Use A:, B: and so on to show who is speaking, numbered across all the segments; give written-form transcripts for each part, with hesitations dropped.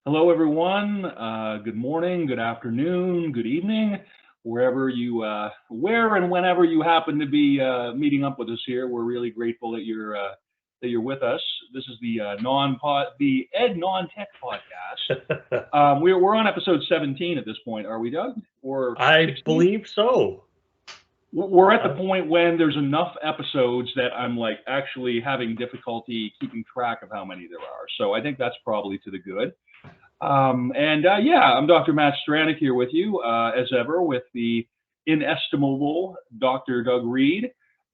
A: Hello, everyone. Good morning, good afternoon, good evening, where and whenever you happen to be meeting up with us here. We're really grateful that you're with us. This is the Ed Non-Tech podcast. We're on episode 17 at this point. Are we, Doug? Or
B: I
A: 16?
B: believe so.
A: We're at the
B: Uh,
A: point when there's enough episodes that I'm like actually having difficulty keeping track of how many there are. So I think that's probably to the good. I'm Dr. Matt Stranick here with you, as ever, with the inestimable Dr. Doug Reed.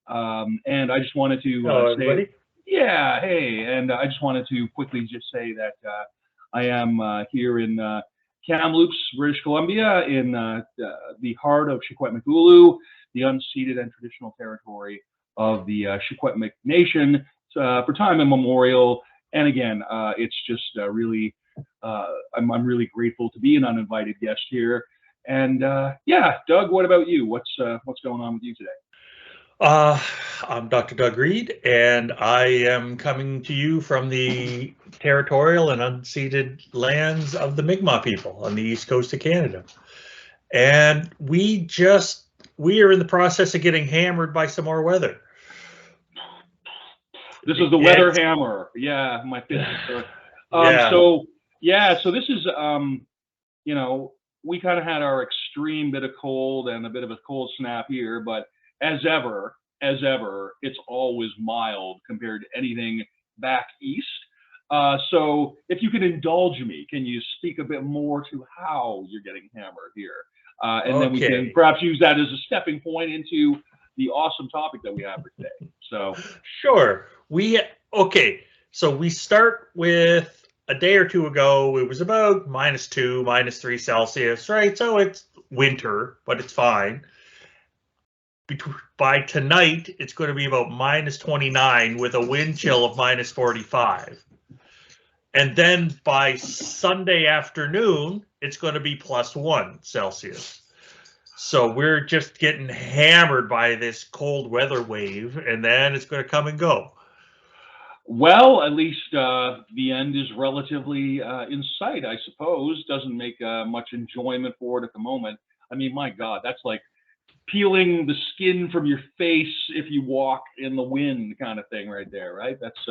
A: And I just wanted to
B: Hello,
A: say,
B: everybody.
A: yeah, hey, and I just wanted to quickly just say that I am here in Kamloops, British Columbia, in the heart of Secwepemcúlecw, the unceded and traditional territory of the Secwepemc Nation, for time immemorial. And again, it's just really I'm really grateful to be an uninvited guest here. And Doug, what about you? What's going on with you today?
B: Uh, I'm Dr. Doug Reed, and I am coming to you from the territorial and unceded lands of the Mi'kmaq people on the east coast of Canada. And we are in the process of getting hammered by some more weather.
A: This is the weather
B: It's
A: hammer. Yeah, my favorite.
B: yeah,
A: So yeah, so this is you know, we kind of had our extreme bit of cold and a bit of a cold snap here, but as ever, it's always mild compared to anything back east. So if you can indulge me, can you speak a bit more to how you're getting hammered here? And then we can
B: okay.
A: perhaps use that as a stepping point into the awesome topic that we have for today. So,
B: Sure. So we start with a day or two ago. It was about -2, -3 Celsius, right? So it's winter, but it's fine. By tonight, it's going to be about -29 with a wind chill of -45. And then by Sunday afternoon, it's going to be +1 Celsius. So we're just getting hammered by this cold weather wave, and then it's going to come and go.
A: well, at least the end is relatively in sight, I suppose. Doesn't make much enjoyment for it at the moment. I mean, my God, that's like peeling the skin from your face if you walk in the wind, kind of thing, right there, right? That's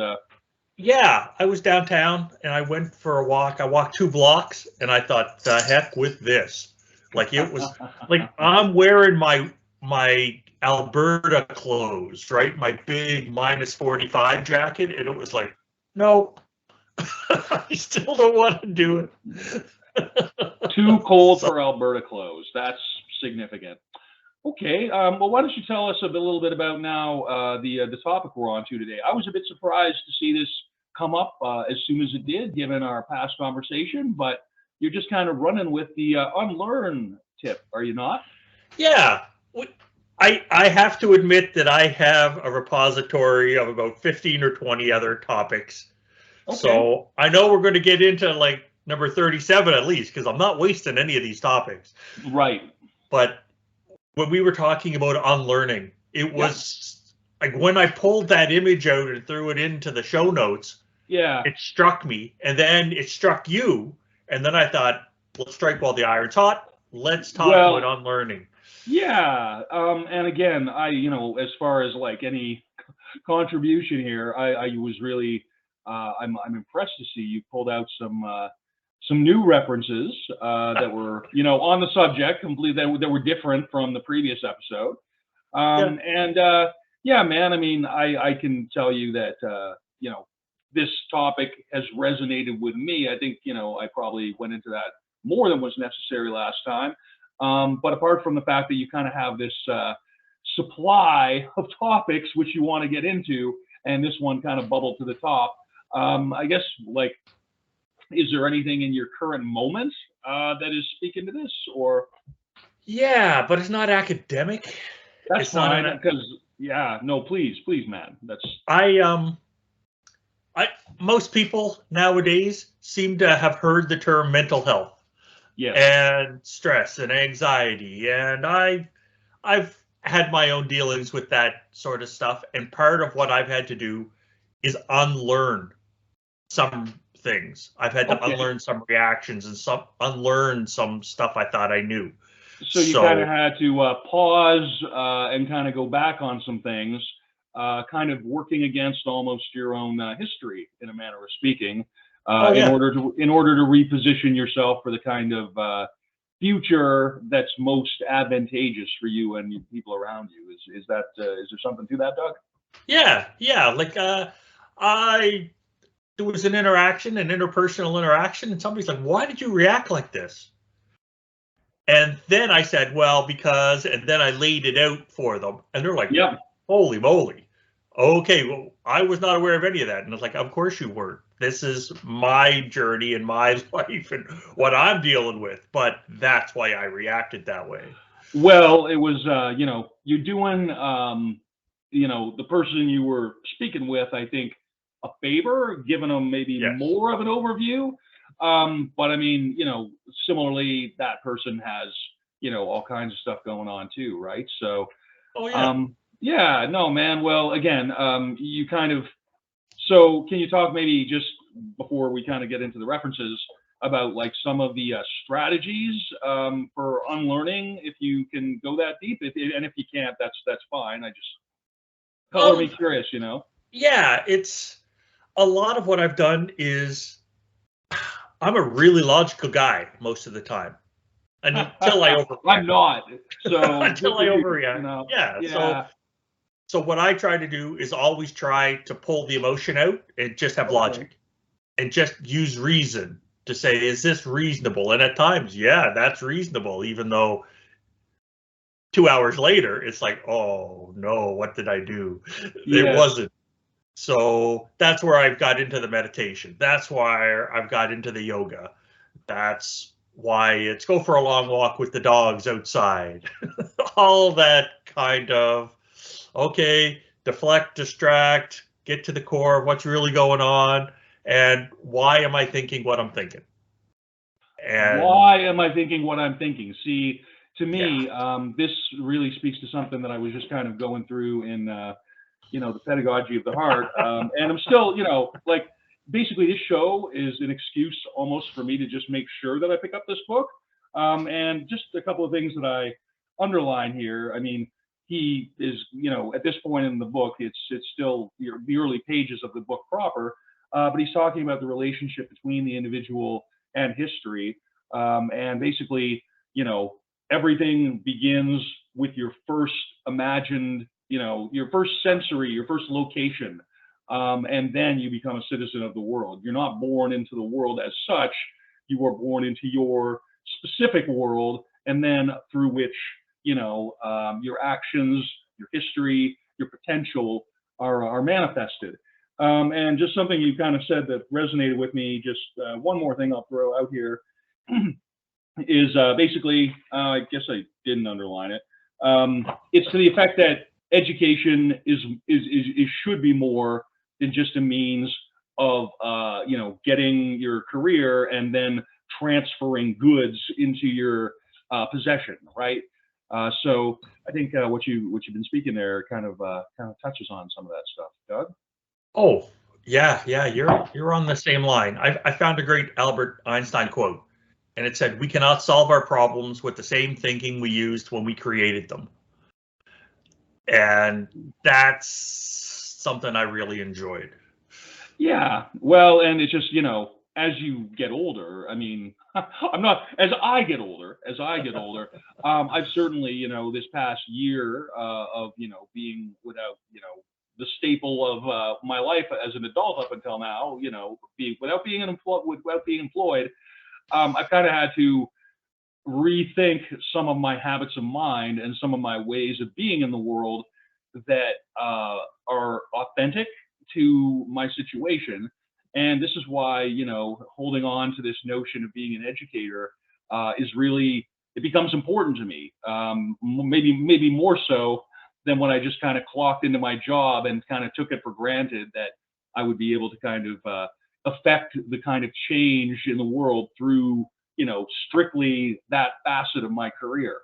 B: Yeah, I was downtown and I went for a walk. I walked 2 blocks and I thought, the heck with this. Like it was like I'm wearing my Alberta clothes, right? My big -45 jacket, and it was like, no, I still don't want to do it.
A: too cold
B: So
A: for Alberta clothes. That's significant. Okay, well, why don't you tell us a little bit about now the topic we're on to today? I was a bit surprised to see this come up as soon as it did, given our past conversation. But you're just kind of running with the unlearn tip, are you not?
B: yeah, I have to admit that I have a repository of about 15 or 20 other topics.
A: Okay,
B: So I know we're going to get into like number 37 at least, because I'm not wasting any of these topics.
A: right.
B: But when we were talking about unlearning, it
A: Yep.
B: was like when I pulled that image out and threw it into the show notes,
A: Yeah.
B: it struck me, and then it struck you, and then I thought, let's strike while the iron's hot. Let's talk about
A: Well,
B: unlearning.
A: yeah. And again, as far as like any contribution here, I was really, I'm impressed to see you pulled out some new references that were, on the subject, completely that were different from the previous episode.
B: Yeah,
A: Yeah, man. I mean, I can tell you that this topic has resonated with me. I think I probably went into that more than was necessary last time. But apart from the fact that you kind of have this supply of topics which you want to get into, and this one kind of bubbled to the top. I guess, like, is there anything in your current moment that is speaking to this, or
B: yeah, but it's not academic.
A: that's
B: It's not
A: fine
B: an.
A: because yeah, no, please, man, that's
B: I I most people nowadays seem to have heard the term mental health
A: yes,
B: and stress and anxiety, and I've had my own dealings with that sort of stuff, and part of what I've had to do is unlearn some things. I've had to
A: Okay.
B: unlearn some reactions and unlearn some stuff I thought I knew.
A: So you kind of had to pause and kind of go back on some things, kind of working against almost your own history, in a manner of speaking, in order to reposition yourself for the kind of future that's most advantageous for you and people around you. Is there something to that, Doug?
B: Yeah. Like there was an interpersonal interaction, and somebody's like, "Why did you react like this?" And then I said, "Well, because," and then I laid it out for them, and they're like,
A: "Yeah,
B: holy moly. Okay, well, I was not aware of any of that." And I was like, "Of course you weren't. This is my journey and my life and what I'm dealing with." But that's why I reacted that way.
A: Well, it was, you're doing, the person you were speaking with, I think, a favor, giving them maybe more of an overview. But I mean, similarly, that person has, all kinds of stuff going on too, right? So, yeah, no, man. Well, again, you kind of, so can you talk maybe just before we kind of get into the references about like some of the strategies for unlearning, if you can go that deep, and if you can't, that's fine. I just color me curious,
B: Yeah, it's a lot of what I've done is I'm a really logical guy most of the time. Until I overreact.
A: I'm not. So
B: until I overreact. Yeah. So what I try to do is always try to pull the emotion out and just have logic and just use reason to say, is this reasonable? And at times, yeah, that's reasonable, even though 2 hours later, it's like, oh no, what did I do? It wasn't. So that's where I've got into the meditation. That's why I've got into the yoga. That's why it's go for a long walk with the dogs outside. All that kind of, okay, deflect, distract, get to the core of what's really going on, and why am I thinking what I'm thinking?
A: And why am I thinking what I'm thinking? See, to me, this really speaks to something that I was just kind of going through in, the pedagogy of the heart. And I'm still, like, basically this show is an excuse almost for me to just make sure that I pick up this book. And just a couple of things that I underline here. I mean, he is, at this point in the book, it's still the early pages of the book proper, but he's talking about the relationship between the individual and history. And basically, everything begins with your first imagined, your first sensory, your first location. And then you become a citizen of the world. You're not born into the world as such. You are born into your specific world, and then through which, your actions, your history, your potential are manifested. And just something you kind of said that resonated with me, just one more thing I'll throw out here is basically, I guess I didn't underline it. It's to the effect that education is should be more than just a means of getting your career and then transferring goods into your possession, right? So I think what you've been speaking there kind of touches on some of that stuff, Doug.
B: Oh, yeah, you're on the same line. I found a great Albert Einstein quote, and it said, "We cannot solve our problems with the same thinking we used when we created them." And that's something I really enjoyed.
A: Yeah, well, and it's just, as you get older, I mean, as I get older, I've certainly, this past year of, being without, the staple of my life as an adult up until now, without being employed, I've kind of had to rethink some of my habits of mind and some of my ways of being in the world that are authentic to my situation. And this is why, holding on to this notion of being an educator is really, it becomes important to me. Maybe more so than when I just kind of clocked into my job and kind of took it for granted that I would be able to kind of affect the kind of change in the world through, strictly that facet of my career.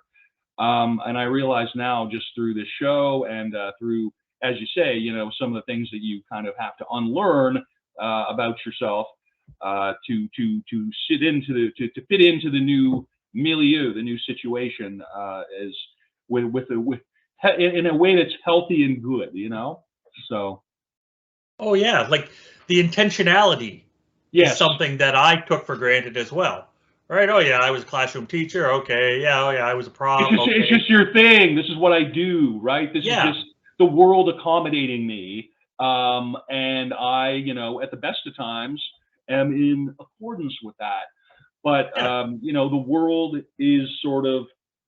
A: And I realize now, just through this show and through, as you say, some of the things that you kind of have to unlearn about yourself, to sit into to fit into the new milieu, the new situation, as with in a way that's healthy and good, you know. So
B: Oh yeah, like the intentionality is
A: yes,
B: something that I took for granted as well. Right? Oh yeah, I was a classroom teacher. Okay. Yeah. Oh yeah, I was a prof.
A: it's
B: Okay.
A: just your thing. This is what I do, right? This is
B: Yeah.
A: just the world accommodating me, and I, you know, at the best of times, am in accordance with that. But
B: Yeah.
A: you know, the world is sort of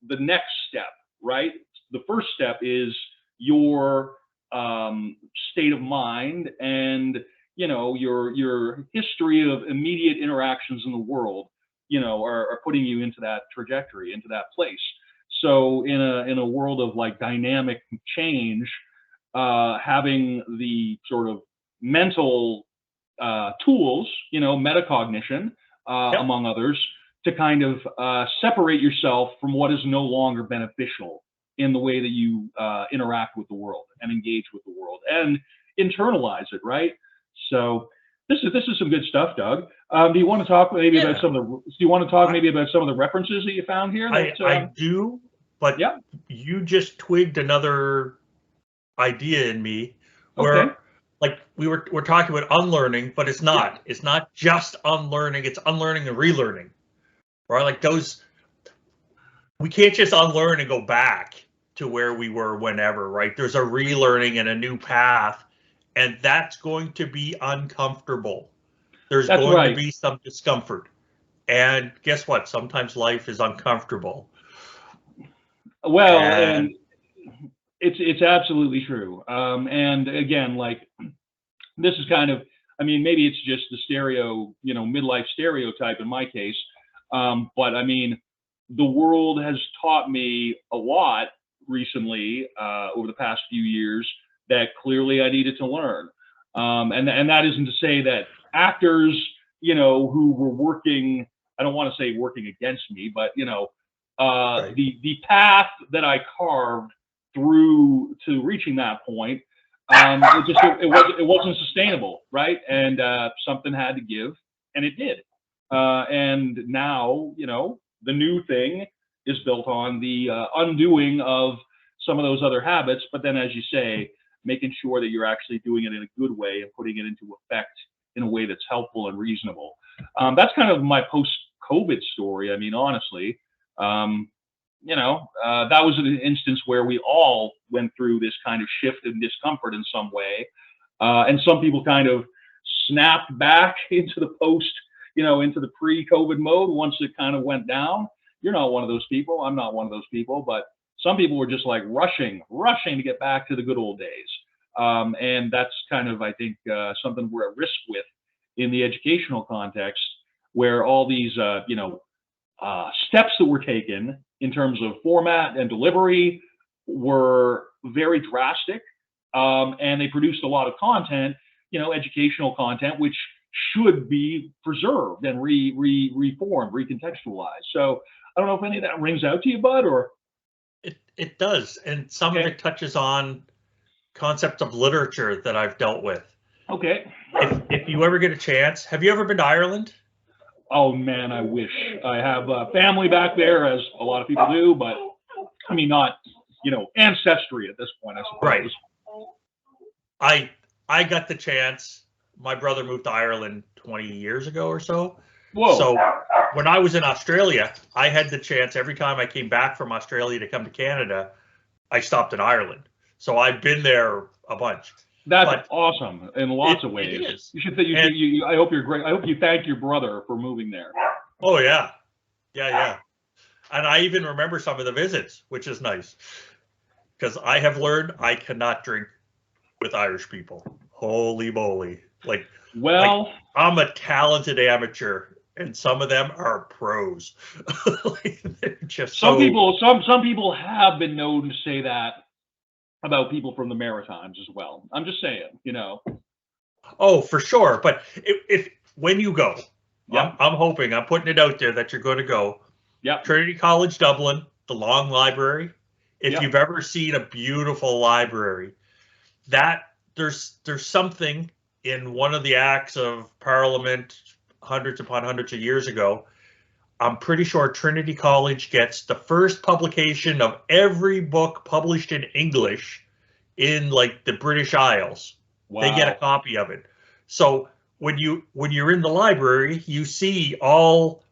A: the next step, right? The first step is your state of mind and, you know, your history of immediate interactions in the world, you know, are putting you into that trajectory, into that place. So in a world of like dynamic change, having the sort of mental tools, you know, metacognition,
B: Yep.
A: among others, to kind of separate yourself from what is no longer beneficial in the way that you interact with the world and engage with the world and internalize it, right? So this is some good stuff, Doug. Do you want to talk maybe about
B: Yeah.
A: some of the? Do you want to talk
B: I
A: maybe about some of the references that you found here?
B: I do, but
A: Yeah.
B: you just twigged another idea in me
A: Okay.
B: where like we're talking about unlearning, but it's
A: Yeah.
B: not. It's not just unlearning, it's unlearning and relearning. Right? Like those we can't just unlearn and go back to where we were whenever, right? There's a relearning and a new path, and that's going to be uncomfortable. There's
A: That's
B: going to
A: right.
B: be some discomfort. And guess what? Sometimes life is uncomfortable.
A: Well, and
B: And
A: it's absolutely true. And again, like this is kind of, I mean, maybe it's just the stereo, you know, midlife stereotype in my case. But I mean, the world has taught me a lot recently, over the past few years, that clearly I needed to learn. And that isn't to say that actors, you know, who were working, I don't want to say working against me, but you know,
B: right.
A: the path that I carved through to reaching that point, it wasn't sustainable, right? And something had to give, and it did. And now, you know, the new thing is built on the undoing of some of those other habits, but then, as you say, making sure that you're actually doing it in a good way and putting it into effect in a way that's helpful and reasonable. That's kind of my post-COVID story. I mean, honestly, um, you know, that was an instance where we all went through this kind of shift and discomfort in some way. And some people kind of snapped back into the post, you know, into the pre-COVID mode once it kind of went down. You're not one of those people. I'm not one of those people, but some people were just like rushing to get back to the good old days. And that's kind of, I think, something we're at risk with in the educational context, where all these, you know, steps that were taken in terms of format and delivery were very drastic, and they produced a lot of content, you know, educational content, which should be preserved and reformed, recontextualized. So I don't know if any of that rings out to you, Bud, or
B: It does. And some of
A: okay,
B: it touches on concepts of literature that I've dealt with.
A: okay.
B: If you ever get a chance, have you ever been to Ireland?
A: Oh man, I wish. I have family back there, as a lot of people do, but I mean, not, you know, ancestry at this point, I
B: Right.
A: suppose.
B: I I got the chance. My brother moved to Ireland 20 years ago or so.
A: Whoa.
B: So when I was in Australia, I had the chance every time I came back from Australia to come to Canada, I stopped in Ireland. So I've been there a bunch.
A: That's
B: But
A: awesome in lots of
B: it
A: ways.
B: is.
A: You should think
B: And
A: I hope you're great. I hope you thank your brother for moving there.
B: oh yeah. Yeah, yeah. And I even remember some of the visits, which is nice. Because I have learned I cannot drink with Irish people. Holy moly. Like
A: Well,
B: I'm a talented amateur and some of them are pros. Like, they're just so
A: some people have been known to say that about people from the Maritimes as well. I'm just saying, you know.
B: oh for sure. But if when you go,
A: Yep,
B: I'm hoping, I'm putting it out there that you're going to go.
A: yep,
B: Trinity College Dublin, the Long Library. If
A: yep.
B: you've ever seen a beautiful library, that there's something in one of the acts of Parliament, hundreds upon hundreds of years ago. I'm pretty sure Trinity College gets the first publication of every book published in English in like the British Isles.
A: Wow.
B: They get a copy of it. So when you're in the library, you see all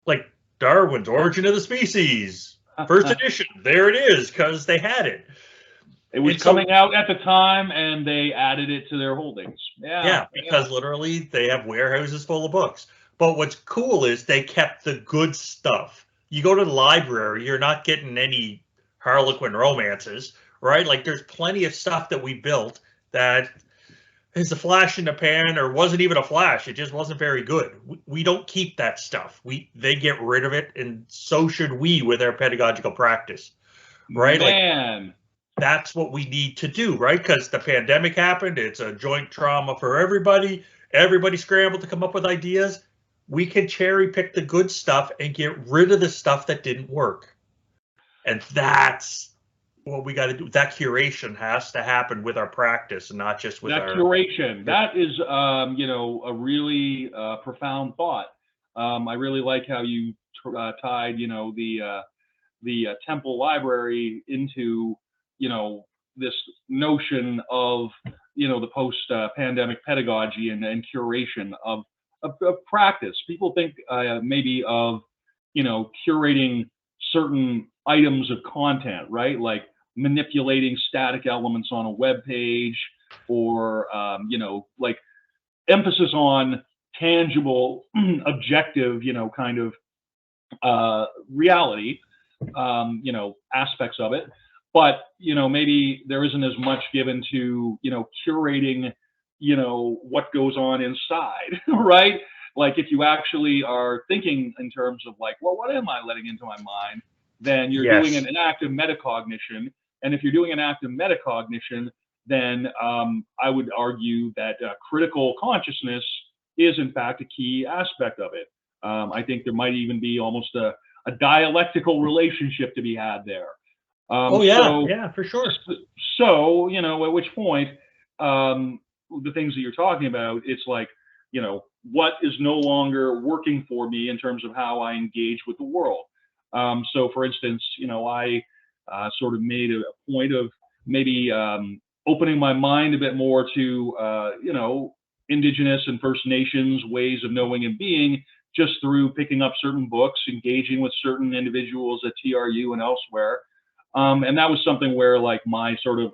B: like Darwin's Origin of the Species, first edition. There it is, because they had it.
A: It was coming out at the time, and they added it to their holdings.
B: Yeah, because literally they have warehouses full of books. But what's cool is they kept the good stuff. You go to the library, you're not getting any Harlequin romances, right? Like there's plenty of stuff that we built that is a flash in the pan, or wasn't even a flash. It just wasn't very good. We don't keep that stuff. They get rid of it, and so should we with our pedagogical practice, right?
A: Man.
B: Like that's what we need to do, right? Because the pandemic happened. It's a joint trauma for everybody. Everybody scrambled to come up with ideas. We can cherry pick the good stuff and get rid of the stuff that didn't work. And that's what we got to do. That curation has to happen with our practice, and not just with
A: that curation. That is, a really profound thought. I really like how you tied, the Temple Library into, this notion of, the post-pandemic pedagogy and curation of practice. People think maybe of, curating certain items of content, right? Like manipulating static elements on a web page, or, like emphasis on tangible, objective, kind of reality, aspects of it. But, maybe there isn't as much given to, curating, what goes on inside, right? Like if you actually are thinking in terms of like, well, what am I letting into my mind? Then you're doing an act of metacognition. And if you're doing an act of metacognition, then I would argue that critical consciousness is in fact a key aspect of it. I think there might even be almost a dialectical relationship to be had there.
B: For sure.
A: So, at which point, the things that you're talking about, it's like, what is no longer working for me in terms of how I engage with the world. So, for instance, I sort of made a point of maybe opening my mind a bit more to, Indigenous and First Nations ways of knowing and being, just through picking up certain books, engaging with certain individuals at TRU and elsewhere. And that was something where like my sort of,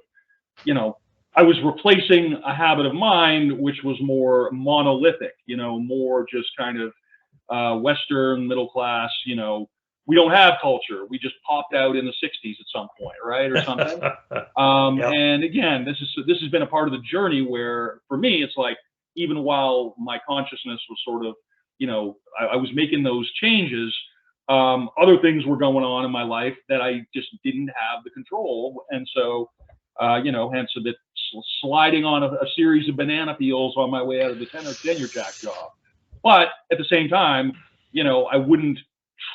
A: I was replacing a habit of mind, which was more monolithic, more just kind of Western middle class, we don't have culture. We just popped out in the 60s at some point, right? Or something. And again, this has been a part of the journey where for me, it's like, even while my consciousness was sort of, I was making those changes, other things were going on in my life that I just didn't have the control. And so, hence a bit sliding on a series of banana peels on my way out of the tenure track job. But at the same time, I wouldn't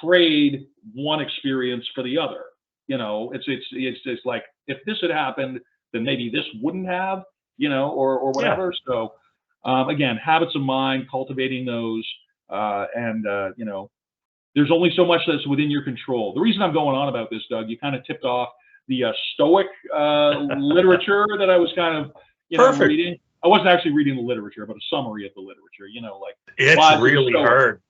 A: trade one experience for the other. It's like, if this had happened, then maybe this wouldn't have, or whatever. So again, habits of mind, cultivating those, and there's only so much that's within your control. The reason I'm going on about this, Doug, you kind of tipped off the Stoic literature that I was kind of, reading. I wasn't actually reading the literature, but a summary of the literature, like.
B: It's really hard.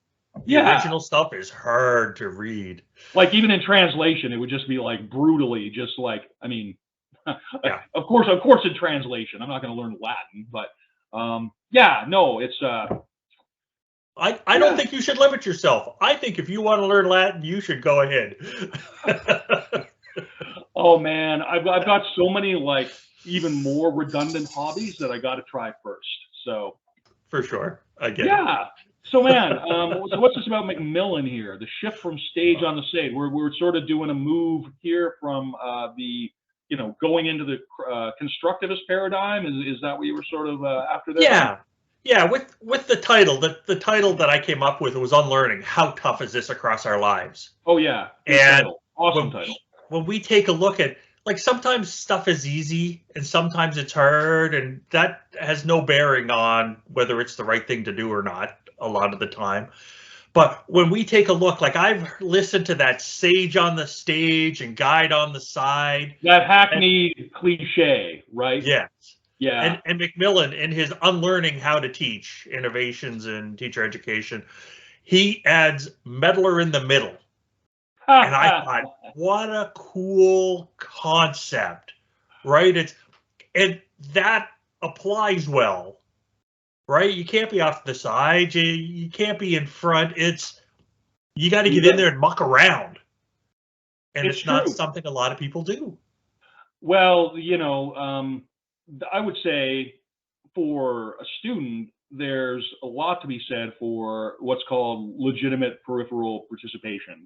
B: The original stuff is hard to read.
A: Like even in translation, it would just be like brutally, just like, I mean, of course in translation, I'm not going to learn Latin, but it's,
B: I don't think you should limit yourself. I think if you want to learn Latin, you should go ahead.
A: Oh man, I've got so many like even more redundant hobbies that I got to try first. So
B: for sure, I get it.
A: Yeah. So man, so what's this about Macmillan here? The shift from stage on the stage. We're sort of doing a move here from the going into the constructivist paradigm. Is that what you were sort of after that?
B: Yeah. With the title, the title that I came up with was Unlearning. How tough is this across our lives?
A: Oh yeah.
B: And
A: awesome title.
B: When we take a look at, like, sometimes stuff is easy and sometimes it's hard, and that has no bearing on whether it's the right thing to do or not. a lot of the time. But when we take a look, like I've listened to that Sage on the Stage and Guide on the Side.
A: That hackneyed cliche, right?
B: Yes.
A: Yeah.
B: And Macmillan, in his Unlearning How to Teach Innovations in Teacher Education, he adds meddler in the middle. And I thought, what a cool concept, right? And that applies well, right? You can't be off the side. You can't be in front. You got to get in there and muck around. And it's not something a lot of people do.
A: Well, I would say for a student, there's a lot to be said for what's called legitimate peripheral participation.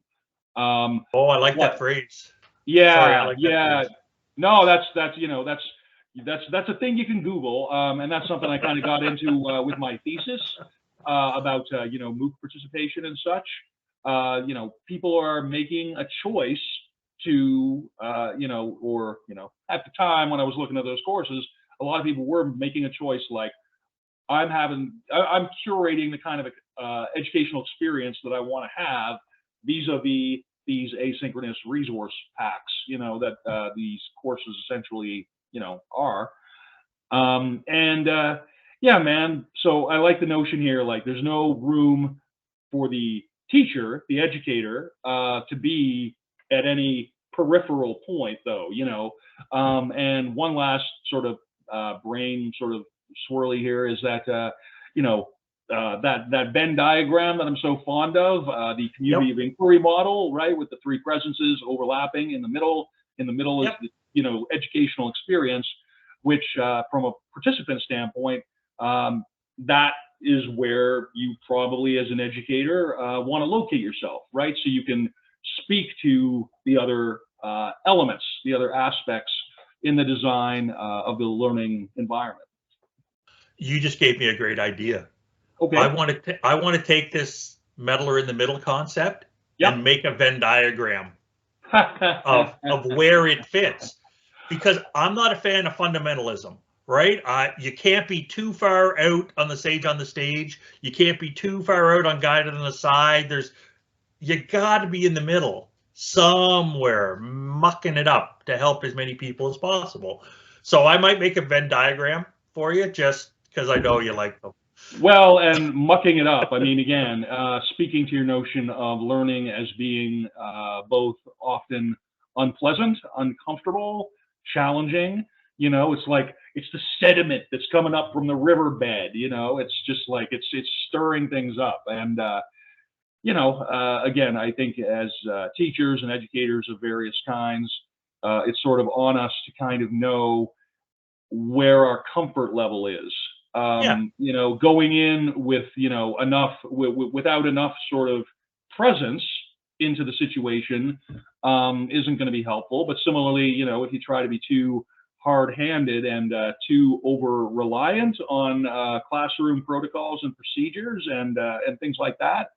B: I like that phrase.
A: Yeah,
B: sorry, I like
A: yeah.
B: that phrase.
A: No, that's a thing you can Google, and that's something I kind of got into with my thesis about MOOC participation and such. People are making a choice to at the time when I was looking at those courses, a lot of people were making a choice like I'm curating the kind of educational experience that I want to have vis-a-vis these asynchronous resource packs, that these courses essentially, are. Yeah, man. So I like the notion here, like there's no room for the teacher, the educator, to be at any peripheral point though, and one last sort of brain sort of swirly here is that, that Venn diagram that I'm so fond of, the community of inquiry model, right, with the three presences overlapping in the middle. In the middle is the educational experience, which from a participant standpoint, that is where you probably as an educator want to locate yourself, right? So you can speak to the other elements, the other aspects in the design of the learning environment.
B: You just gave me a great idea.
A: Okay.
B: I want to take this meddler in the middle concept and make a Venn diagram of where it fits, because I'm not a fan of fundamentalism, right? You can't be too far out on the Sage on the Stage. You can't be too far out on Guided on the Side. You got to be in the middle somewhere, mucking it up to help as many people as possible. So I might make a Venn diagram for you just because I know you like them.
A: Well, and mucking it up. I mean, again, speaking to your notion of learning as being both often unpleasant, uncomfortable, challenging, it's like it's the sediment that's coming up from the riverbed, it's just like it's stirring things up. And, again, I think as teachers and educators of various kinds, it's sort of on us to kind of know where our comfort level is. Going in with, without enough sort of presence into the situation isn't going to be helpful. But similarly, if you try to be too hard-handed and too over-reliant on classroom protocols and procedures and things like that,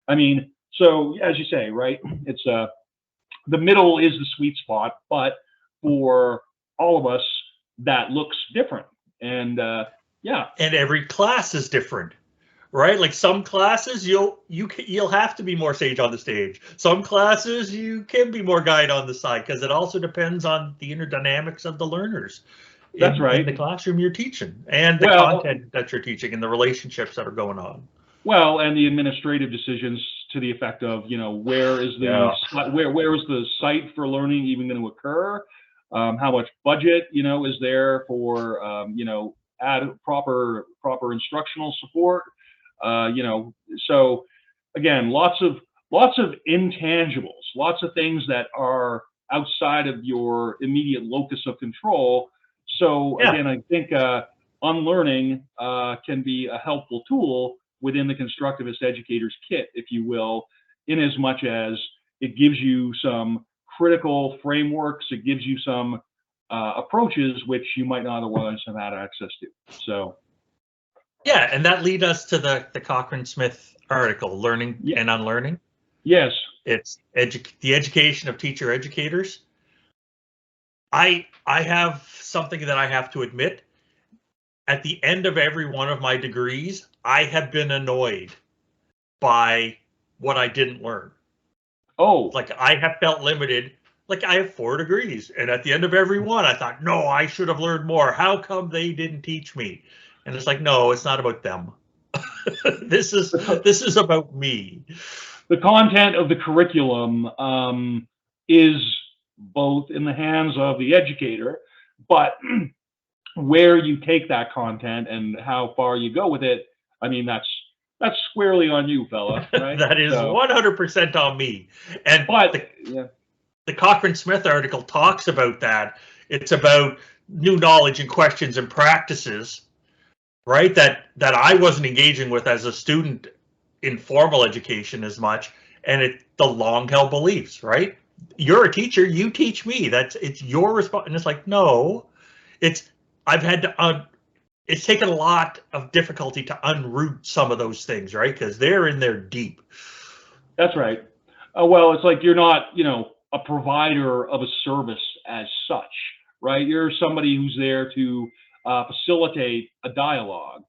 A: I mean, so as you say, right, it's the middle is the sweet spot, but for all of us, that looks different. And
B: and every class is different, right? Like some classes you'll have to be more Sage on the Stage. Some classes you can be more Guide on the Side, because it also depends on the inner dynamics of the learners.
A: That's right.
B: In the classroom you're teaching, and the content that you're teaching, and the relationships that are going on.
A: Well, and the administrative decisions to the effect of, where is the site for learning even going to occur? How much budget, is there for, add proper instructional support? So again, lots of intangibles, lots of things that are outside of your immediate locus of control. So again, I think unlearning can be a helpful tool within the constructivist educator's kit, if you will, in as much as it gives you some critical frameworks, it gives you some approaches which you might not otherwise have had access to. So,
B: yeah, and that leads us to the Cochrane Smith article, Learning and Unlearning.
A: Yes,
B: it's the education of teacher educators. I have something that I have to admit. At the end of every one of my degrees, I have been annoyed by what I didn't learn.
A: Oh,
B: Like I have felt limited. Like I have 4 degrees, and at the end of every one, I thought, no, I should have learned more. How come they didn't teach me? And it's like, no, it's not about them. this is about me.
A: the content of the curriculum is both in the hands of the educator, but where you take that content and how far you go with it, I mean, that's squarely on you, fella, right?
B: That is
A: So,
B: 100% on me. And
A: but yeah,
B: the Cochrane Smith article talks about that. It's about new knowledge and questions and practices, right? That I wasn't engaging with as a student in formal education as much, and the long held beliefs, right? You're a teacher, you teach me. It's your response, and it's like, no, I've had to it's taken a lot of difficulty to unroot some of those things, right? Because they're in there deep.
A: that's right. Well, it's like you're not, a provider of a service as such, right? You're somebody who's there to facilitate a dialogue.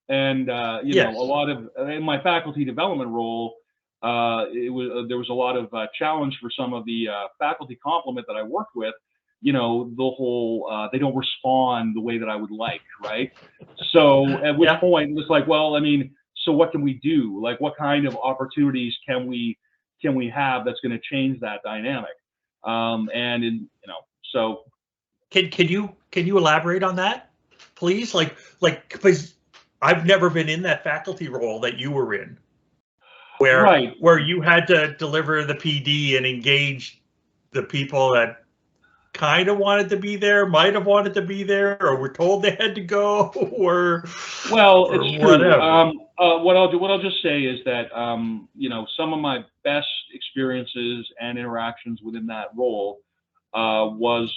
A: And,
B: Yes.
A: a lot of, in my faculty development role, there was a lot of challenge for some of the faculty complement that I worked with. The whole, they don't respond the way that I would like, right? So at which point it's like, well, I mean, so what can we do? Like, what kind of opportunities can we have that's going to change that dynamic? So
B: can you elaborate on that, please? Like because I've never been in that faculty role that you were in, where you had to deliver the PD and engage the people that kind of wanted to be there, might have wanted to be there, or were told they had to go, or
A: it's true.
B: Whatever.
A: What I'll just say is that some of my best experiences and interactions within that role was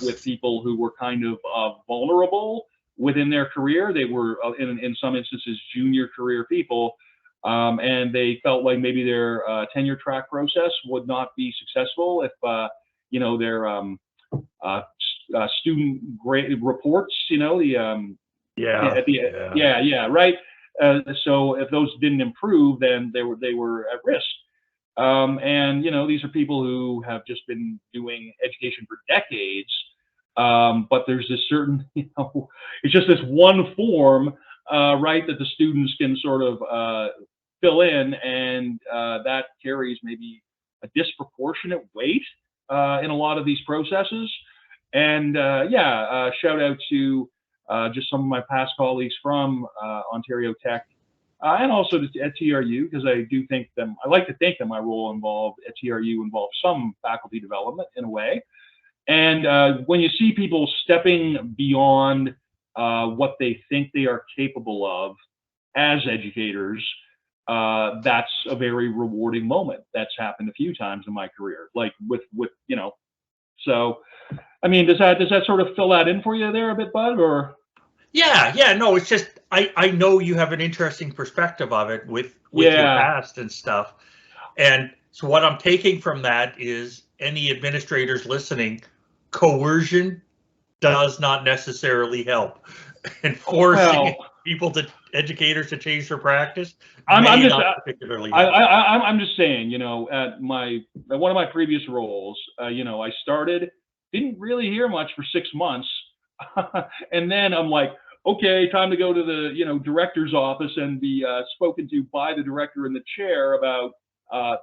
A: with people who were kind of vulnerable within their career. They were in some instances junior career people, and they felt like maybe their tenure track process would not be successful if their student grade reports, right. So if those didn't improve, then they were at risk. And these are people who have just been doing education for decades. But there's this certain, it's just this one form, right, that the students can sort of fill in, and that carries maybe a disproportionate weight in a lot of these processes. And shout out to just some of my past colleagues from Ontario Tech and also at TRU, because I do think I like to think that my role at TRU involved some faculty development in a way. And when you see people stepping beyond what they think they are capable of as educators, that's a very rewarding moment. That's happened a few times in my career, like with so, I mean, does that sort of fill that in for you there a bit, Bud? Or
B: no, it's just I know you have an interesting perspective of it with your past and stuff, and so what I'm taking from that is any administrators listening, coercion does not necessarily help, and forcing educators to change their practice. I'm
A: just saying, at one of my previous roles, I didn't really hear much for 6 months, and then I'm like, okay, time to go to the director's office and be spoken to by the director in the chair about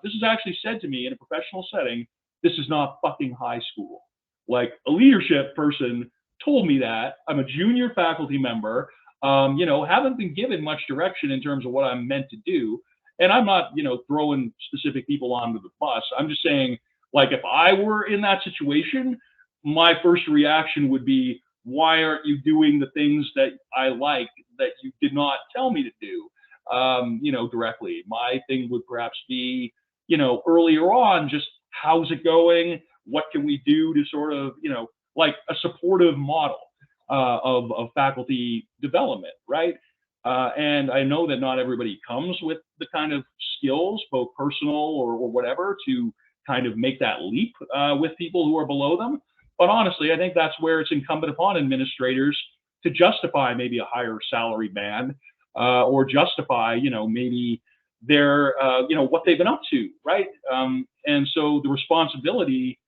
A: this is actually said to me in a professional setting. This is not fucking high school. Like, a leadership person told me that. I'm a junior faculty member. Haven't been given much direction in terms of what I'm meant to do. And I'm not, throwing specific people onto the bus. I'm just saying, like, if I were in that situation, my first reaction would be, why aren't you doing the things that I like that you did not tell me to do, directly? My thing would perhaps be, earlier on, just how's it going? What can we do to sort of, like a supportive model of faculty development, right? And I know that not everybody comes with the kind of skills, both personal or whatever, to kind of make that leap with people who are below them. But honestly, I think that's where it's incumbent upon administrators to justify maybe a higher salary band or justify, maybe their, what they've been up to, right? And so the responsibility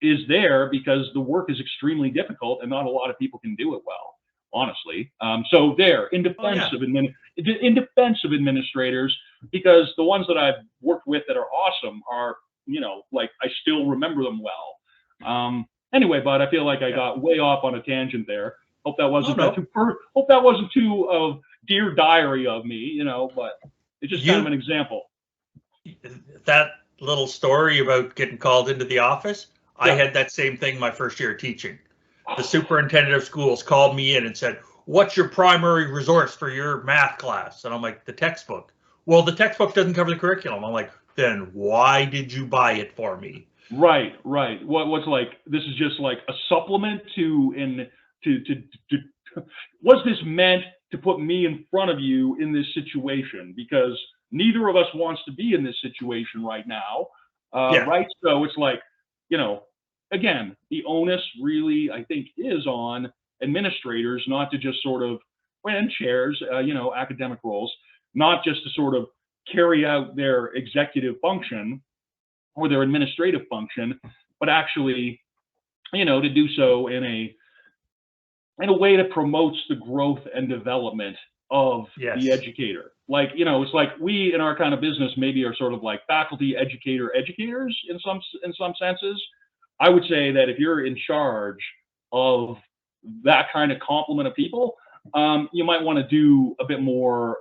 A: is there because the work is extremely difficult and not a lot of people can do it well, honestly. So there, in defense of administrators, because the ones that I've worked with that are awesome are, like I still remember them well. Anyway, but I feel like I got way off on a tangent there. Hope that wasn't hope that wasn't too of Dear Diary of me, but it's just kind of an example.
B: That little story about getting called into the office, I had that same thing my first year of teaching. The superintendent of schools called me in and said, "What's your primary resource for your math class?" And I'm like, "The textbook." "Well, the textbook doesn't cover the curriculum." I'm like, "Then why did you buy it for me?"
A: Right. What's like, this is just like a supplement to was this meant to put me in front of you in this situation? Because neither of us wants to be in this situation right now. Right. So it's like, again, the onus really, I think, is on administrators not to just sort of, and chairs, academic roles, not just to sort of carry out their executive function or their administrative function, but actually, to do so in a way that promotes the growth and development of the educator. Like, it's like we in our kind of business maybe are sort of like faculty educators in some senses. I would say that if you're in charge of that kind of complement of people, you might want to do a bit more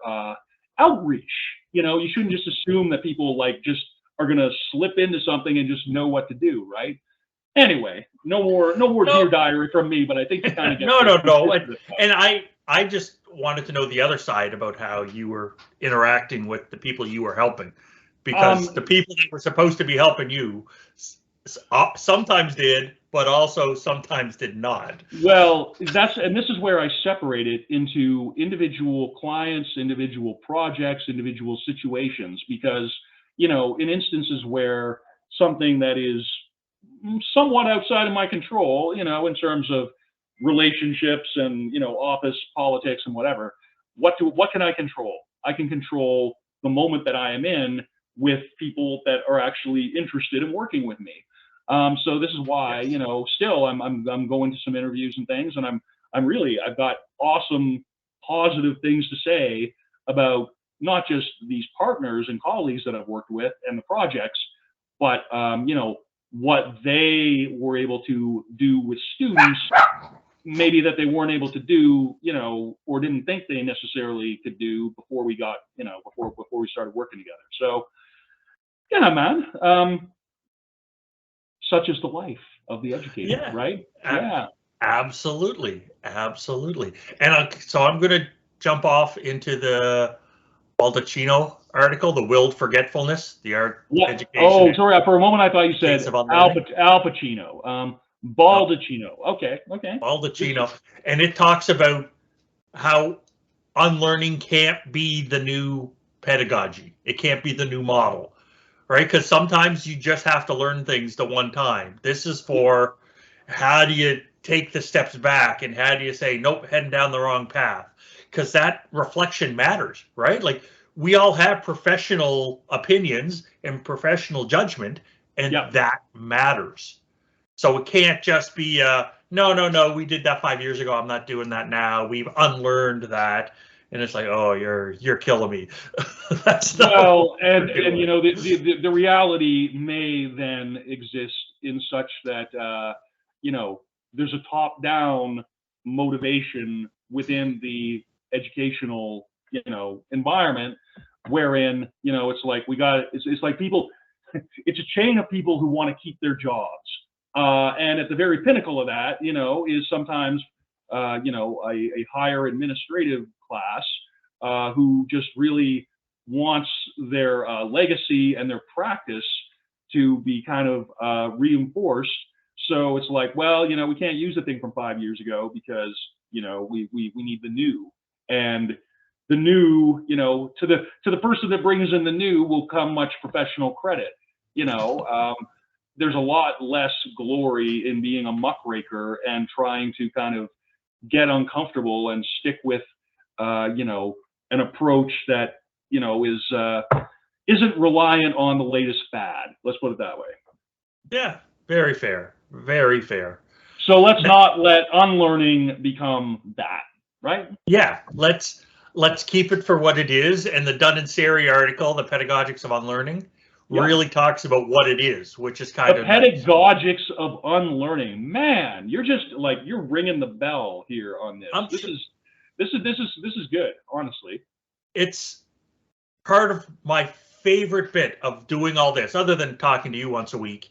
A: outreach. You shouldn't just assume that people like just are going to slip into something and just know what to do, right? Anyway, no more Dear Diary from me, but I think you kind of get
B: no. And I just wanted to know the other side about how you were interacting with the people you were helping, because the people that were supposed to be helping you sometimes did, but also sometimes did not.
A: Well, this is where I separate it into individual clients, individual projects, individual situations, because, in instances where something that is somewhat outside of my control, in terms of relationships and, office politics and whatever, what can I control? I can control the moment that I am in with people that are actually interested in working with me. So this is why, still I'm going to some interviews and things, and I've got awesome positive things to say about not just these partners and colleagues that I've worked with and the projects, but what they were able to do with students, maybe that they weren't able to do, or didn't think they necessarily could do before we got, before we started working together. So, yeah, man. Such is the life of the educator, right? Yeah.
B: Absolutely. And so I'm going to jump off into the Baldacchino article, The Willed Forgetfulness, the art education.
A: Oh, sorry. For a moment, I thought you said Al Pacino. Baldacchino. Okay.
B: Baldacchino. And it talks about how unlearning can't be the new pedagogy. It can't be the new model, right? Because sometimes you just have to learn things the one time. This is for how do you take the steps back and how do you say, nope, heading down the wrong path? Because that reflection matters, right? Like, we all have professional opinions and professional judgment, and that matters. So it can't just be no, we did that 5 years ago, I'm not doing that now, we've unlearned that. And it's like, oh, you're killing me. That's
A: well, and the reality may then exist in such that there's a top-down motivation within the educational environment, wherein it's like it's like people, it's a chain of people who want to keep their jobs, and at the very pinnacle of that is sometimes a higher administrative class who just really wants their legacy and their practice to be kind of reinforced. So it's like, well, we can't use the thing from 5 years ago because we need the new, and the new, to the person that brings in the new will come much professional credit. There's a lot less glory in being a muckraker and trying to kind of get uncomfortable and stick with an approach that is isn't reliant on the latest fad. Let's put it that way.
B: Yeah, very fair. Very fair.
A: So let's not let unlearning become that, right?
B: Yeah, let's keep it for what it is. And the Dunn and Sari article, The Pedagogics of Unlearning, really talks about what it is, which is kind of
A: pedagogics of unlearning. Man, you're just like you're ringing the bell here on this. This is good, honestly.
B: It's part of my favorite bit of doing all this, other than talking to you once a week,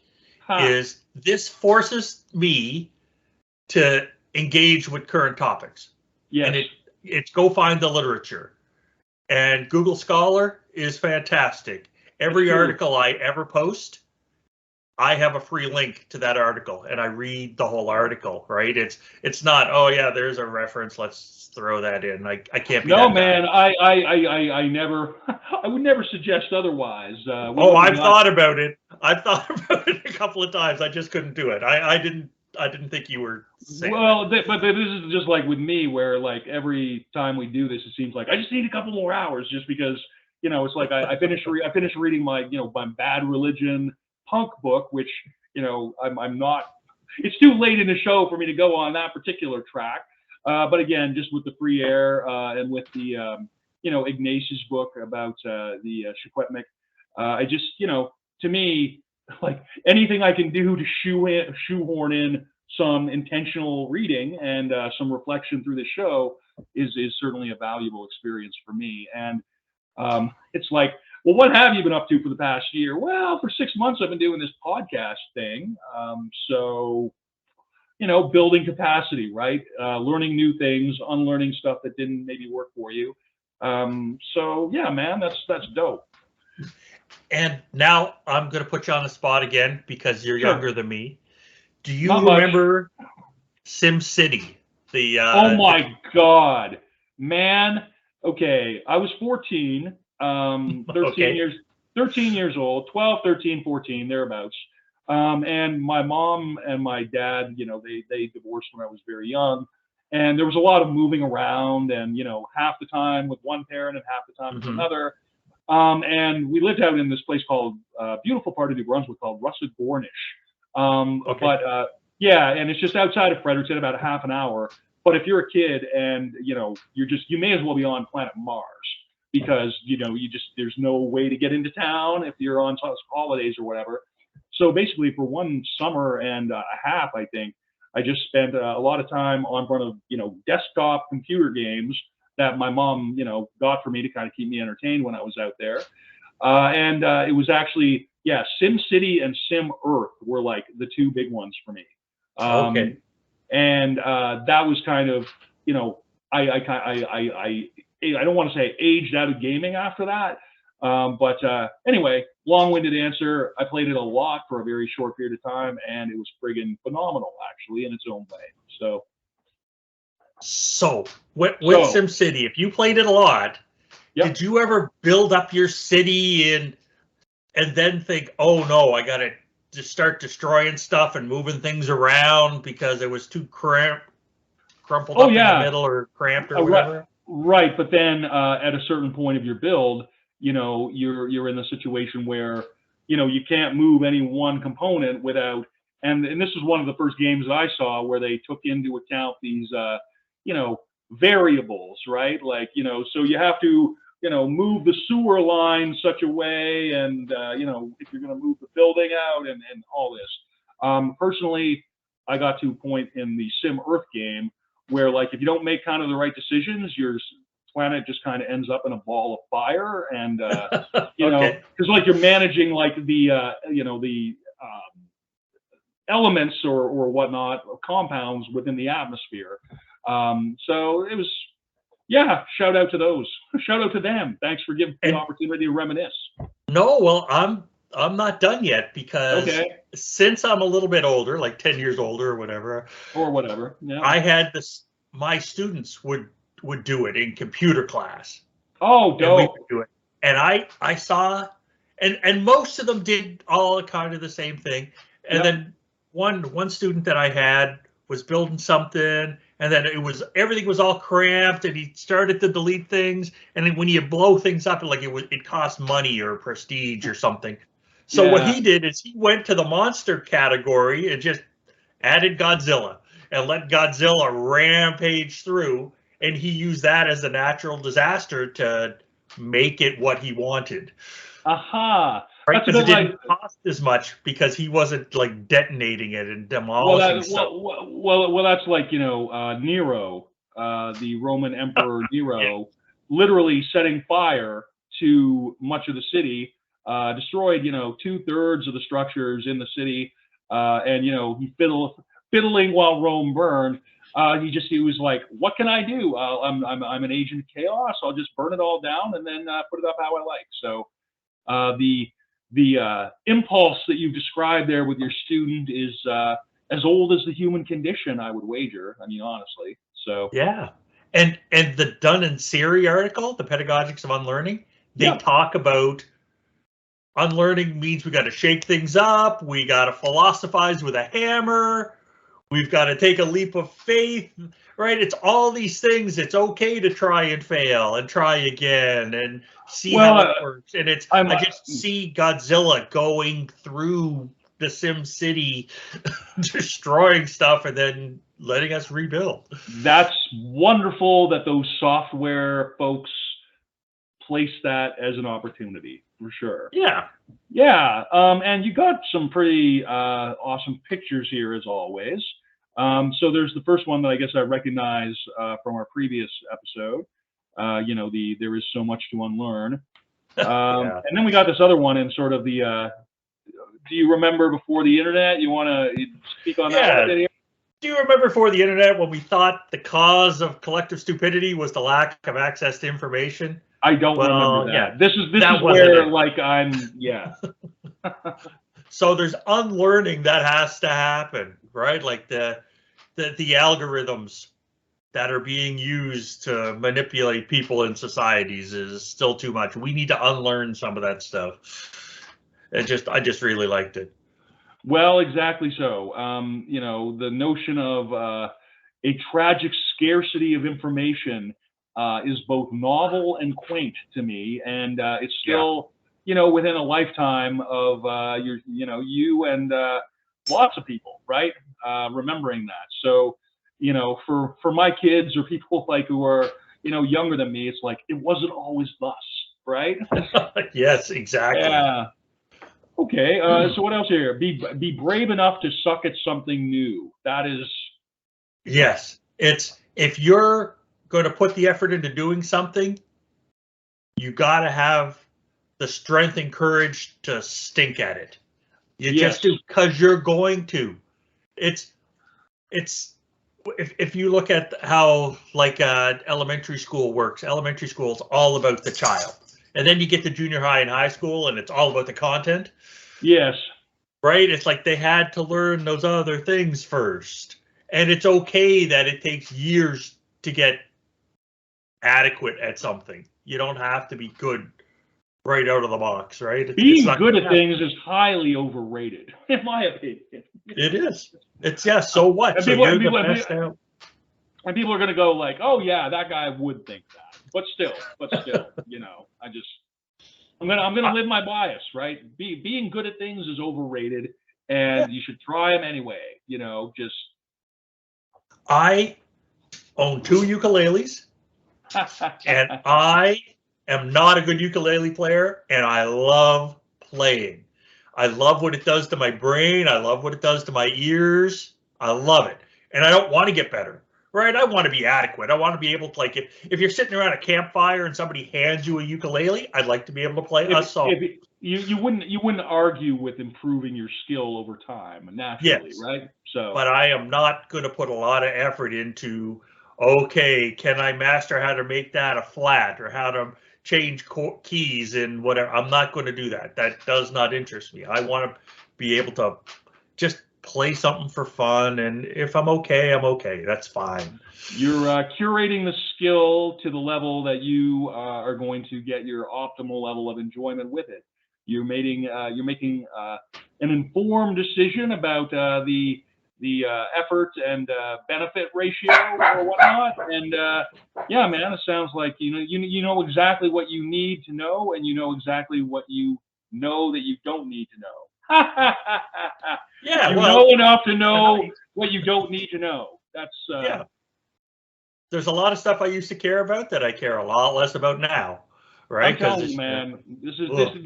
B: is this forces me to engage with current topics.
A: Yes.
B: And it's go find the literature. And Google Scholar is fantastic. Every article I ever post, I have a free link to that article, and I read the whole article, right? It's not, oh yeah, there's a reference, let's throw that in. I can't be
A: no,
B: that
A: man,
B: guy.
A: I never, I would never suggest otherwise.
B: I've thought about it. I've thought about it a couple of times. I just couldn't do it. I didn't think you were saying
A: but this is just like with me, where like every time we do this, it seems like I just need a couple more hours, just because, you know, it's like I finished reading my, you know, my Bad Religion punk book, which, you know, I'm not, it's too late in the show for me to go on that particular track. But again, just with the free air and with the, you know, Ignatius book about the Shequetmik, I just, you know, to me, like anything I can do to shoehorn in some intentional reading and some reflection through the show is certainly a valuable experience for me. And it's like, well, what have you been up to for the past year? Well, for 6 months, I've been doing this podcast thing. So, you know, building capacity, right? Learning new things, unlearning stuff that didn't maybe work for you. So yeah, man, that's dope.
B: And now I'm going to put you on the spot again because you're younger than me. Do you
A: Not
B: remember SimCity?
A: Oh my God, man. Okay, I was 14, 13 years old, 12, 13, 14, thereabouts. And my mom and my dad, you know, they divorced when I was very young. And there was a lot of moving around, and, you know, half the time with one parent and half the time with another. And we lived out in this place called, beautiful part of New Brunswick called Russet Gornish. But yeah, and it's just outside of Fredericton, about a half an hour. But if you're a kid and, you know, you may as well be on planet Mars, because, you know, there's no way to get into town if you're on holidays or whatever. So basically for one summer and a half, I think, I just spent a lot of time on front of, you know, desktop computer games that my mom, you know, got for me to kind of keep me entertained when I was out there. And it was actually, yeah, SimCity and Sim Earth were like the two big ones for me.
B: Okay.
A: And that was kind of, you know, I don't want to say aged out of gaming after that. But anyway, long-winded answer. I played it a lot for a very short period of time, and it was friggin' phenomenal, actually, in its own way.
B: So with SimCity, if you played it a lot, did you ever build up your city and then think, oh no, I got to just start destroying stuff and moving things around because it was too crumpled up in the middle or cramped or whatever?
A: Right, but then at a certain point of your build, you know, you're in the situation where, you know, you can't move any one component without, and this is one of the first games that I saw where they took into account these, you know, variables, right? Like, you know, so you have to, you know, move the sewer line such a way, and, you know, if you're going to move the building out and all this. Personally, I got to a point in the Sim Earth game where, like, if you don't make kind of the right decisions, your planet just kind of ends up in a ball of fire, and you know, because like you're managing like the you know, the elements or whatnot, compounds within the atmosphere. So it was, yeah, shout out to those. Shout out to them. Thanks for giving me the opportunity to reminisce. No,
B: well, I'm not done yet, because since I'm a little bit older, like 10 years older or whatever,
A: yeah.
B: I had this, my students would do it in computer class.
A: Oh, dope.
B: And we would do it. And I saw, and most of them did all kind of the same thing. And then one student that I had was building something, and then everything was all cramped, and he started to delete things, and then when you blow things up, it cost money or prestige or something. So what
A: Yeah.
B: he did is he went to the monster category and just added Godzilla and let Godzilla rampage through, and he used that as a natural disaster to make it what he wanted.
A: Aha.
B: Right,
A: That's a
B: because
A: bit
B: it
A: like,
B: didn't cost as much because he wasn't like detonating it and
A: well,
B: demolishing stuff.
A: that's like, Nero, the Roman Emperor
B: Yeah.
A: Nero, literally setting fire to much of the city, destroyed, 2/3 of the structures in the city, and he fiddling while Rome burned. He was like, what can I do? I'm an agent of chaos. I'll just burn it all down and then put it up how I like. So the impulse that you described there with your student is as old as the human condition, I would wager. I mean, honestly. So
B: Yeah. And the Dunn and Siri article, The Pedagogics of Unlearning, they
A: yeah,
B: talk about unlearning means we got to shake things up, we got to philosophize with a hammer, we've got to take a leap of faith, right? It's all these things. It's okay to try and fail and try again and see
A: well,
B: how it works. And
A: I'm
B: I just see Godzilla going through the Sim City, destroying stuff, and then letting us rebuild.
A: that's wonderful that those software folks place that as an opportunity for sure.
B: Yeah.
A: Yeah, and you got some pretty awesome pictures here as always. So there's the first one that I guess I recognize from our previous episode. There is so much to unlearn.
B: Yeah.
A: And then we got this other one in sort of the. Do you remember before the internet? You want to speak on that one a bit here?
B: Do you remember before the internet when we thought the cause of collective stupidity was the lack of access to information?
A: I don't remember that.
B: Yeah,
A: This is
B: that
A: where
B: it.
A: like yeah.
B: So there's unlearning that has to happen, right? Like the algorithms that are being used to manipulate people in societies is still too much. We need to unlearn some of that stuff. I just really liked it.
A: Well, exactly so. The notion of a tragic scarcity of information is both novel and quaint to me, and it's still, within a lifetime of you and lots of people, right? Remembering that. So, for my kids or people like who are, younger than me, it's like it wasn't always thus, right?
B: Yes, exactly.
A: Yeah. Okay, so what else here? Be brave enough to suck at something new. That is.
B: Yes, it's if you're going to put the effort into doing something, you got to have the strength and courage to stink at it. You just do because you're going to. It's if you look at how like elementary school works, elementary school is all about the child, and then you get to junior high and high school, and it's all about the content.
A: Yes.
B: Right? It's like they had to learn those other things first. And it's okay that it takes years to get adequate at something. You don't have to be good right out of the box, right?
A: Being good at things is highly overrated, in my opinion.
B: It is. It's so what?
A: And
B: so
A: people,
B: you're
A: and
B: the
A: people,
B: best out.
A: And people are going to go like, oh yeah, that guy would think that. But still, I'm gonna live my bias, right? Being good at things is overrated, and you should try them anyway. Just.
B: I own 2 ukuleles, and I am not a good ukulele player, and I love playing. I love what it does to my brain. I love what it does to my ears. I love it, and I don't want to get better. Right, I want to be adequate. I want to be able to, like, if you're sitting around a campfire and somebody hands you a ukulele, I'd like to be able to play a song.
A: You wouldn't argue with improving your skill over time naturally, yes. Right? So,
B: but I am not going to put a lot of effort into. Okay, can I master how to make that a flat or how to change keys and whatever? I'm not going to do that. That does not interest me. I want to be able to just play something for fun, and if I'm okay, I'm okay. That's fine.
A: You're curating the skill to the level that you are going to get your optimal level of enjoyment with it. You're making an informed decision about the effort and benefit ratio or whatnot. And yeah, man, it sounds like you know exactly what you need to know, and you know exactly what you know that you don't need to know.
B: Yeah,
A: You
B: well,
A: know enough to know
B: tonight,
A: what you don't need to know. That's
B: yeah. There's a lot of stuff I used to care about that I care a lot less about now, right?
A: I'm
B: Because
A: telling you,
B: it's
A: man,
B: ugh.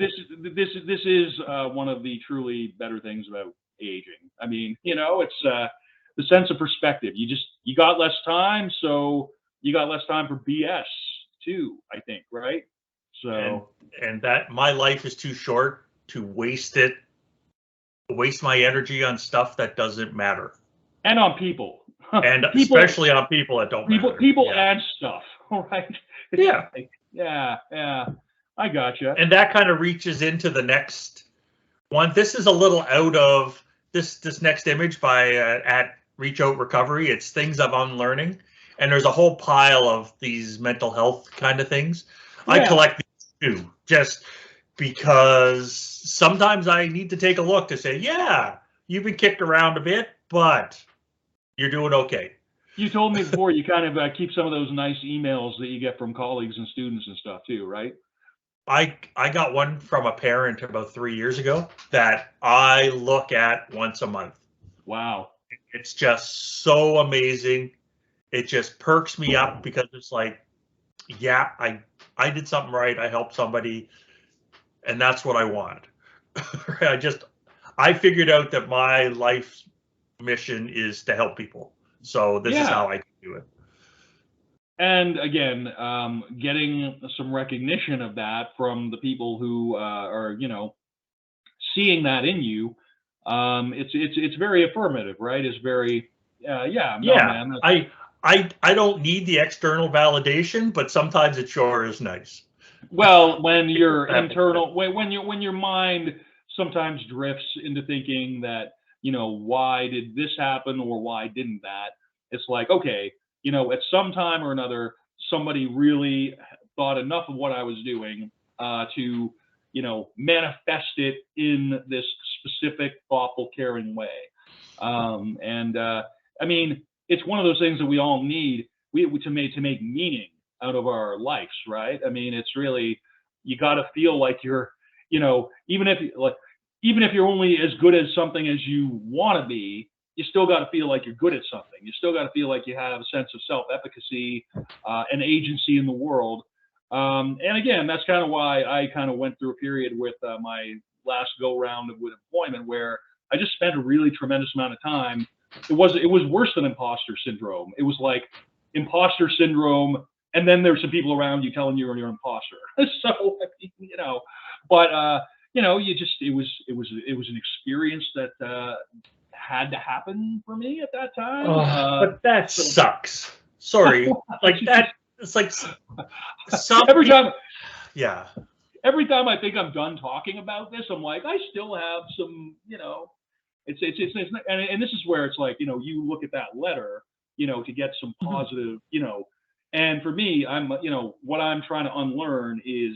A: this is one of the truly better things about aging. I mean, you know, it's the sense of perspective. You got less time, so you got less time for BS too, I think, right?
B: and
A: So
B: and that my life is too short to waste my energy on stuff that doesn't matter,
A: and on people,
B: and
A: people,
B: especially on people that don't
A: people,
B: matter.
A: people
B: Yeah,
A: and stuff. All right. It's
B: yeah,
A: like, yeah, yeah. I gotcha.
B: and that kind of reaches into the next one. This is a little out of this next image by at Reach Out Recovery. It's things I'm unlearning, and there's a whole pile of these mental health kind of things. I
A: Yeah.
B: collect these too, just because sometimes I need to take a look to say, yeah, you've been kicked around a bit, but you're doing okay.
A: You told me before you kind of keep some of those nice emails that you get from colleagues and students and stuff too, right?
B: I got one from a parent about 3 years ago that I look at once a month.
A: Wow.
B: It's just so amazing. It just perks me up because it's like, yeah, I did something right. I helped somebody, and that's what I want. I figured out that my life's mission is to help people. So this is
A: Yeah.
B: how I can do it.
A: And again, getting some recognition of that from the people who are, you know, seeing that in you, it's very affirmative, right? It's very, yeah, no,
B: Yeah,
A: man.
B: I don't need the external validation, but sometimes it sure is nice.
A: Well, when your
B: That makes sense.
A: internal, when your mind sometimes drifts into thinking that, you know, why did this happen or why didn't that? It's like, okay, you know, at some time or another, somebody really thought enough of what I was doing to, you know, manifest it in this specific, thoughtful, caring way. And I mean, it's one of those things that we all need to make meaning out of our lives, right? I mean, it's really you got to feel like you're, you know, even if you're only as good as something as you want to be, you still got to feel like you're good at something. You still got to feel like you have a sense of self-efficacy and agency in the world. And again, that's kind of why I kind of went through a period with my last go round with employment where I just spent a really tremendous amount of time. It was worse than imposter syndrome. It was like imposter syndrome, and then there's some people around you telling you you're an imposter. So you know, but you know, it was an experience that had to happen for me at that time.
B: But that sucks. Sorry, like that. It's like some
A: every time.
B: Yeah.
A: Every time I think I'm done talking about this, I'm like, I still have some, you know, and this is where it's like, you know, you look at that letter, you know, to get some positive, you know, and for me, you know, what I'm trying to unlearn is,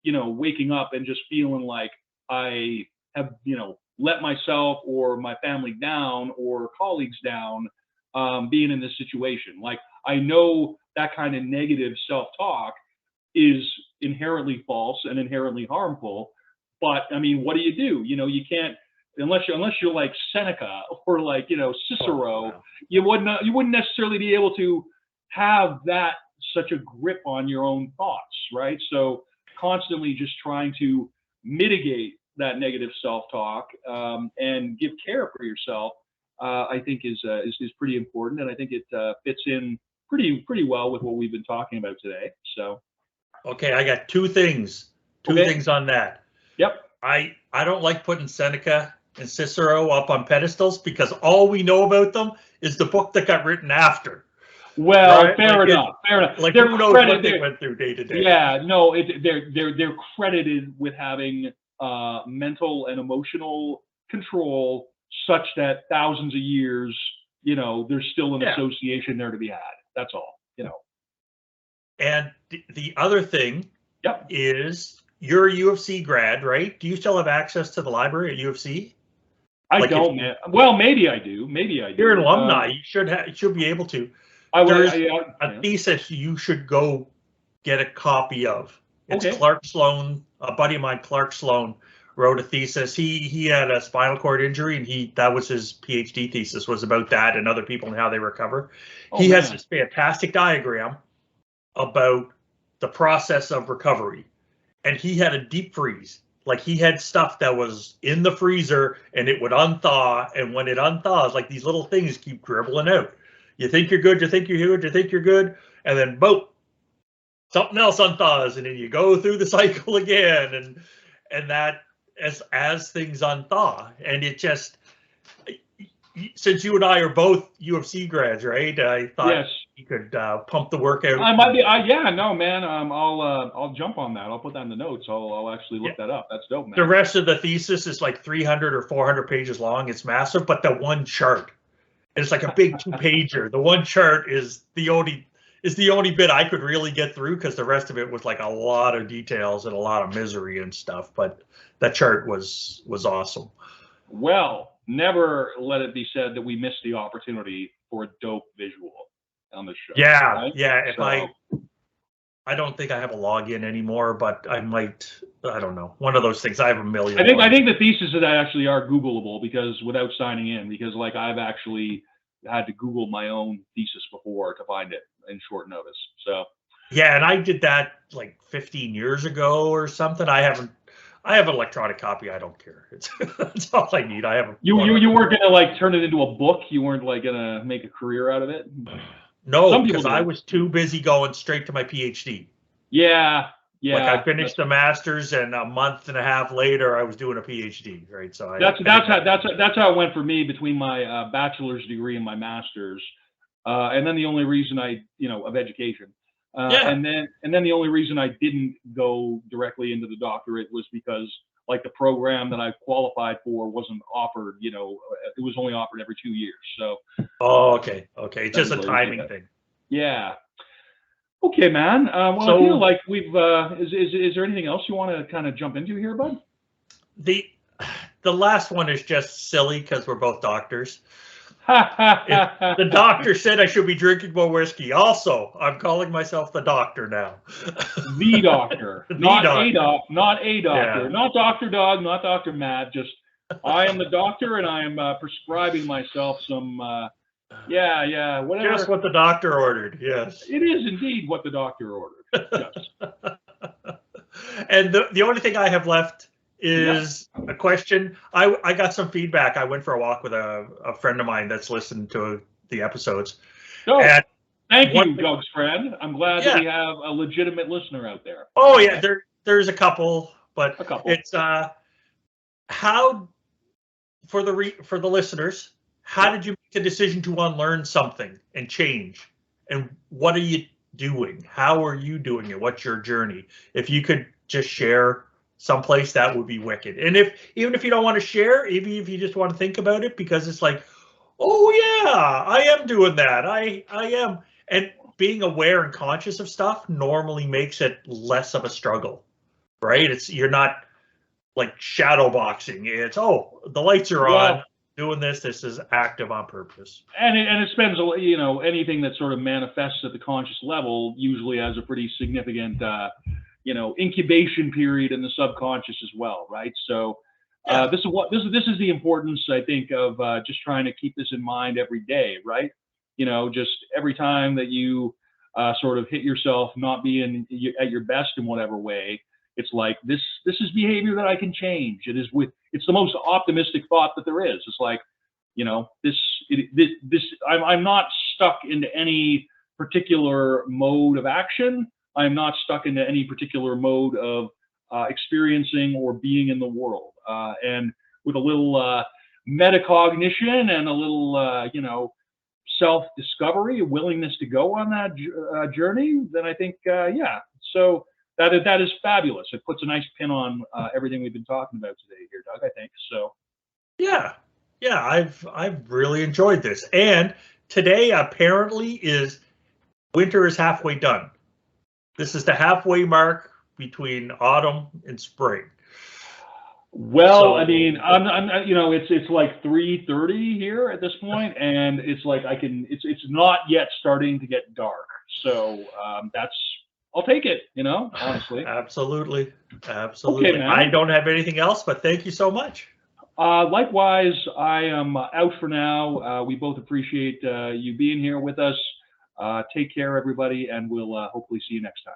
A: you know, waking up and just feeling like I have, you know, let myself or my family down or colleagues down, being in this situation. Like, I know that kind of negative self-talk is inherently false and inherently harmful. But I mean, what do? You know, you can't unless you're like Seneca or like, you know, Cicero.
B: Wow.
A: You wouldn't necessarily be able to have that such a grip on your own thoughts, right? So constantly just trying to mitigate that negative self-talk and give care for yourself, I think is pretty important, and I think it fits in pretty well with what we've been talking about today. So.
B: Okay, I got two things. Two
A: Okay.
B: things on that.
A: Yep.
B: I don't like putting Seneca and Cicero up on pedestals because all we know about them is the book that got written after.
A: Well,
B: right?
A: fair enough. Fair enough.
B: Like
A: They're
B: who knows what they went through day to day.
A: Yeah, no, they're credited with having mental and emotional control such that thousands of years, you know, there's still an association there to be had. That's all, you know.
B: And the other thing
A: Yep.
B: is you're a UFC grad, right? Do you still have access to the library at UFC?
A: I
B: Like
A: don't, man. Well, maybe I do. Maybe I do.
B: You're an alumni. You should be able to. There's a thesis you should go get a copy of. It's
A: Okay.
B: Clark Sloan, a buddy of mine, Clark Sloan, wrote a thesis. He had a spinal cord injury, and that was his PhD thesis, was about that and other people and how they recover. He has this fantastic diagram about the process of recovery, and he had a deep freeze. Like, he had stuff that was in the freezer and it would unthaw, and when it unthaws, like, these little things keep dribbling out. You think you're good, you think you're good, you think you're good, and then boom, something else unthaws, and then you go through the cycle again, and that as things unthaw, and it just, since you and I are both UFC grads, right? I thought you could pump the workout.
A: I might be. Yeah, no, man. I'll jump on that. I'll put that in the notes. I'll actually look that up. That's dope, man.
B: The rest of the thesis is like 300 or 400 pages long. It's massive, but the one chart, it's like a big 2-pager. The one chart is the only bit I could really get through, because the rest of it was like a lot of details and a lot of misery and stuff. But that chart was awesome.
A: Well, never let it be said that we missed the opportunity for a dope visual on the show.
B: Yeah,
A: right?
B: yeah. If I don't think I have a login anymore, but I might. I don't know. One of those things. I have a million.
A: I think the thesis of that actually are Googleable, because without signing in, because like I've actually had to Google my own thesis before to find it in short notice. So
B: yeah, and I did that like 15 years ago or something. I have an electronic copy. I don't care. That's all I need. I have.
A: You weren't gonna like turn it into a book. You weren't like gonna make a career out of it.
B: No, because I was too busy going straight to my PhD.
A: Yeah.
B: Like, I finished the master's, and a month and a half later, I was doing a PhD. Right. So
A: that's how it went for me between my bachelor's degree and my master's, and then the only reason of education. And then the only reason I didn't go directly into the doctorate was because like the program that I qualified for wasn't offered, it was only offered every 2 years. So.
B: Oh, okay. It's just a timing thing.
A: Yeah. Okay, man. Well, I feel like we've. Is there anything else you want to kind of jump into here, bud?
B: The last one is just silly because we're both doctors. The doctor said I should be drinking more whiskey. Also, I'm calling myself the doctor now.
A: The doctor, not a doctor, not Dr. Doug, not Dr. Matt. Just I am the doctor, and I am prescribing myself some. Whatever.
B: Just what the doctor ordered. Yes,
A: it is indeed what the doctor ordered. Yes.
B: And the only thing I have left is a question. I got some feedback. I went for a walk with a friend of mine that's listened to the episodes.
A: Oh, thank you, Doug's friend. I'm glad that we have a legitimate listener out there.
B: Oh yeah, there's a couple, but it's how for the listeners. How did you make a decision to unlearn something and change? And what are you doing? How are you doing it? What's your journey? If you could just share someplace, that would be wicked. And even if you don't want to share, even if you just want to think about it, because it's like, oh yeah, I am doing that. I am. And being aware and conscious of stuff normally makes it less of a struggle, right? You're not like shadow boxing. It's, the lights are on. Doing this is active on purpose.
A: And it spends, anything that sort of manifests at the conscious level usually has a pretty significant, incubation period in the subconscious as well, right? So this is the importance, I think, of just trying to keep this in mind every day, right? Just every time that you sort of hit yourself not being at your best in whatever way, it's like this is behavior that I can change. It's the most optimistic thought that there is. It's like, I'm not stuck into any particular mode of action. I'm not stuck into any particular mode of experiencing or being in the world. And with a little metacognition and a little, self-discovery, a willingness to go on that journey, then I think, So that is fabulous. It puts a nice pin on everything we've been talking about today here, Doug, I think. So.
B: Yeah, I've really enjoyed this. And today apparently winter is halfway done. This is the halfway mark between autumn and spring.
A: Well,
B: So-
A: I mean, I'm, you know, it's like 3:30 here at this point, and it's like it's not yet starting to get dark. So I'll take it, you know, honestly.
B: Absolutely. Absolutely.
A: Okay, man.
B: I don't have anything else, but thank you so much.
A: Likewise, I am out for now. We both appreciate you being here with us. Take care, everybody, and we'll hopefully see you next time.